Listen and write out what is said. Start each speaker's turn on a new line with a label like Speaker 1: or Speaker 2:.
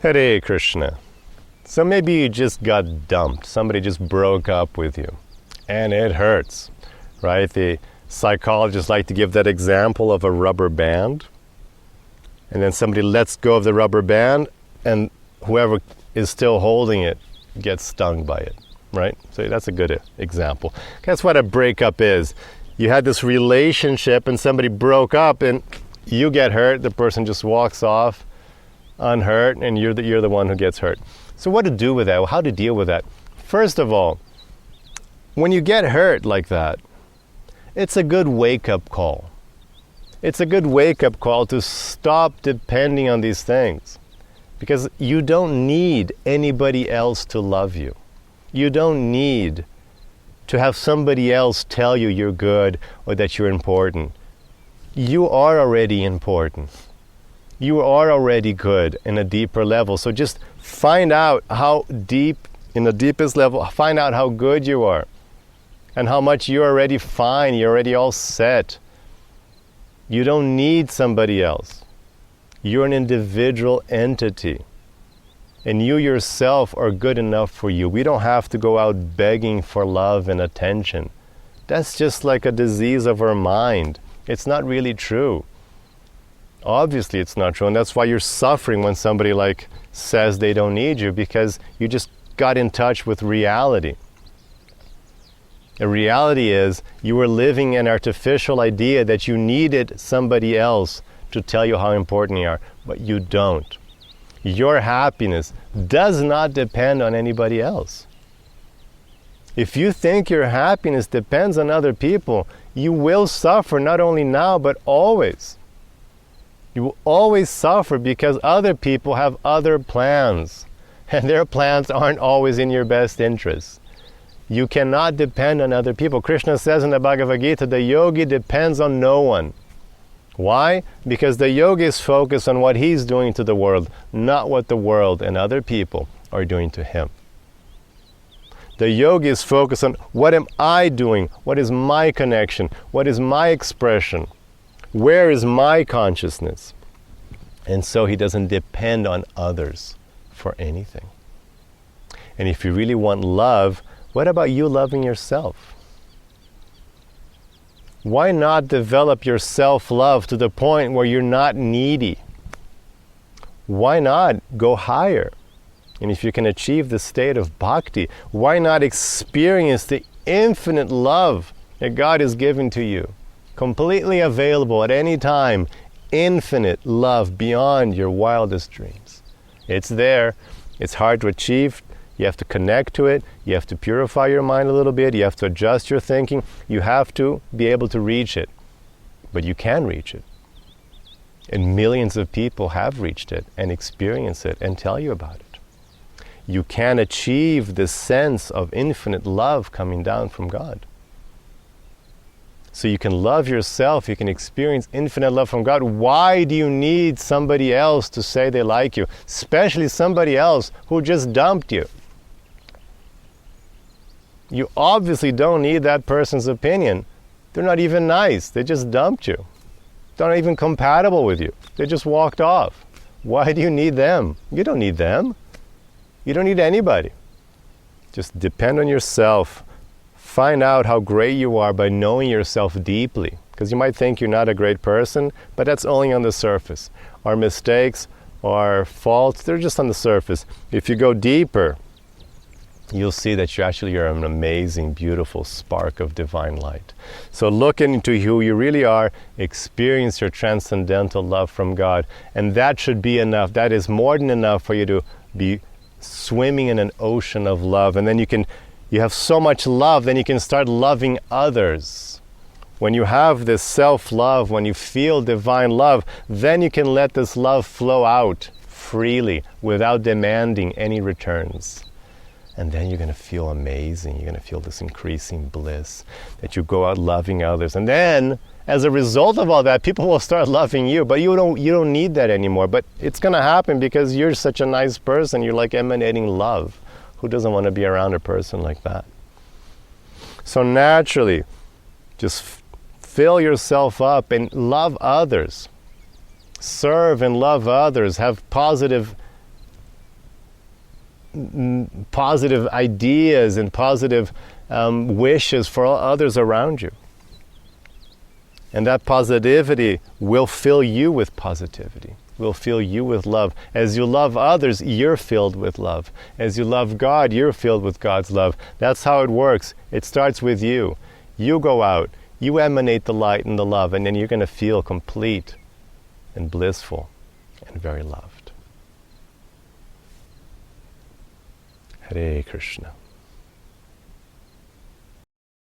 Speaker 1: Hare Krishna. So maybe you just got dumped. Somebody just broke up with you. And it hurts, right? The psychologists like to give that example of a rubber band. And then somebody lets go of the rubber band, and whoever is still holding it gets stung by it, right? So that's a good example. That's what a breakup is. You had this relationship and somebody broke up and you get hurt, the person just walks off unhurt, and you're the one who gets hurt. So what to do with that? How to deal with that? First of all, when you get hurt like that, it's a good wake-up call. It's a good wake-up call to stop depending on these things, because you don't need anybody else to love you. You don't need to have somebody else tell you you're good or that you're important. You are already important. You are already good in a deeper level. So just find out how deep, in the deepest level, find out how good you are and how much you're already fine, you're already all set. You don't need somebody else. You're an individual entity. And you yourself are good enough for you. We don't have to go out begging for love and attention. That's just like a disease of our mind. It's not really true. Obviously it's not true, and that's why you're suffering when somebody says they don't need you, because you just got in touch with reality. The reality is you were living an artificial idea that you needed somebody else to tell you how important you are, but you don't. Your happiness does not depend on anybody else. If you think your happiness depends on other people, you will suffer, not only now, but always. You will always suffer because other people have other plans, and their plans aren't always in your best interest. You cannot depend on other people. Krishna says in the Bhagavad Gita, the yogi depends on no one. Why? Because the yogi is focused on what he's doing to the world, not what the world and other people are doing to him. The yogi is focused on, what am I doing? What is my connection? What is my expression? Where is my consciousness? And so he doesn't depend on others for anything. And if you really want love, what about you loving yourself? Why not develop your self-love to the point where you're not needy? Why not go higher? And if you can achieve the state of bhakti, why not experience the infinite love that God is giving to you? Completely available at any time, infinite love beyond your wildest dreams. It's there. It's hard to achieve. You have to connect to it. You have to purify your mind a little bit. You have to adjust your thinking. You have to be able to reach it. But you can reach it. And millions of people have reached it and experienced it and tell you about it. You can achieve this sense of infinite love coming down from God. So you can love yourself, you can experience infinite love from God. Why do you need somebody else to say they like you? Especially somebody else who just dumped you. You obviously don't need that person's opinion. They're not even nice. They just dumped you. They're not even compatible with you. They just walked off. Why do you need them? You don't need them. You don't need anybody. Just depend on yourself. Find out how great you are by knowing yourself deeply. Because you might think you're not a great person, but that's only on the surface. Our mistakes, our faults, they're just on the surface. If you go deeper, you'll see that you're an amazing, beautiful spark of divine light. So look into who you really are, experience your transcendental love from God, and that should be enough. That is more than enough for you to be swimming in an ocean of love. And then you have so much love, then you can start loving others. When you have this self-love, when you feel divine love, then you can let this love flow out freely without demanding any returns. And then you're going to feel amazing. You're going to feel this increasing bliss that you go out loving others. And then, as a result of all that, people will start loving you. But you don't need that anymore. But it's going to happen because you're such a nice person. You're like emanating love. Who doesn't want to be around a person like that? So naturally, just fill yourself up and love others. Serve and love others. Have positive positive ideas and positive wishes for all others around you. And that positivity will fill you with positivity, will fill you with love. As you love others, you're filled with love. As you love God, you're filled with God's love. That's how it works. It starts with you. You go out, you emanate the light and the love, and then you're going to feel complete and blissful and very loved. Hare Krishna.